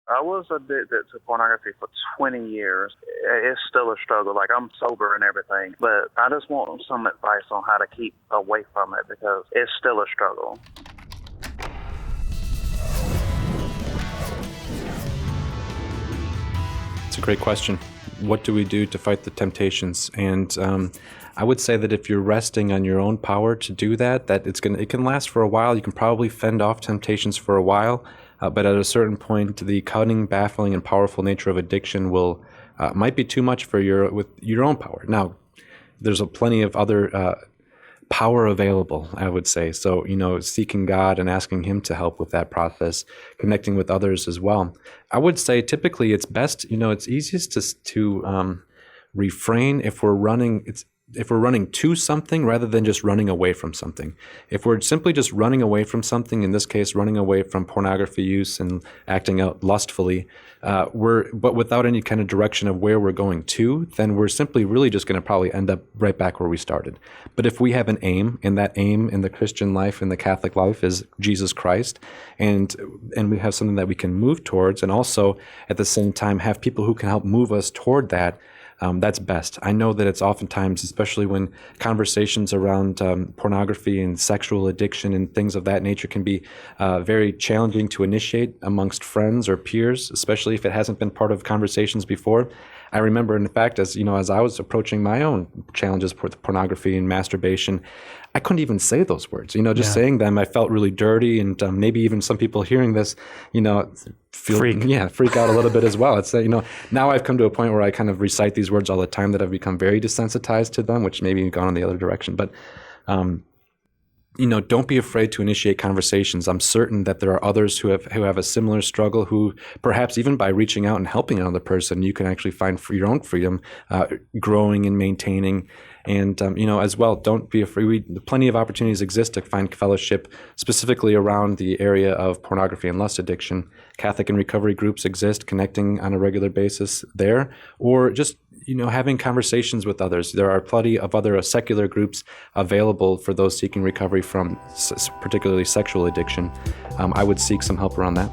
I was addicted to pornography for 20 years. It's still a struggle. Like, I'm sober and everything, but I just want some advice on how to keep away from it because it's still a struggle. It's a great question. What do we do to fight the temptations? And I would say that if you're resting on your own power to do that, it can last for a while. You can probably fend off temptations for a while, but at a certain point, the cunning, baffling, and powerful nature of addiction might be too much with your own power. Now, there's plenty of other power available, I would say. So, seeking God and asking Him to help with that process, connecting with others as well. I would say typically it's best, it's easiest to refrain if we're running to something rather than just running away from something. If we're simply just running away from something, in this case, running away from pornography use and acting out lustfully, but without any kind of direction of where we're going to, then we're simply really just going to probably end up right back where we started. But if we have an aim, and that aim in the Christian life, in the Catholic life, is Jesus Christ, and we have something that we can move towards, and also at the same time have people who can help move us toward that, that's best. I know that it's oftentimes, especially when conversations around pornography and sexual addiction and things of that nature can be very challenging to initiate amongst friends or peers, especially if it hasn't been part of conversations before. I remember, in fact, as I was approaching my own challenges with pornography and masturbation, I couldn't even say those words. Saying them, I felt really dirty, and maybe even some people hearing this, freak out a little bit as well. It's now I've come to a point where I kind of recite these words all the time that I've become very desensitized to them, which maybe gone in the other direction. But don't be afraid to initiate conversations. I'm certain that there are others who have a similar struggle, who perhaps even by reaching out and helping another person, you can actually find your own freedom, growing and maintaining. And, as well, don't be afraid. Plenty of opportunities exist to find fellowship specifically around the area of pornography and lust addiction. Catholic and recovery groups exist, connecting on a regular basis there, or just having conversations with others. There are plenty of other secular groups available for those seeking recovery from particularly sexual addiction. I would seek some help around that.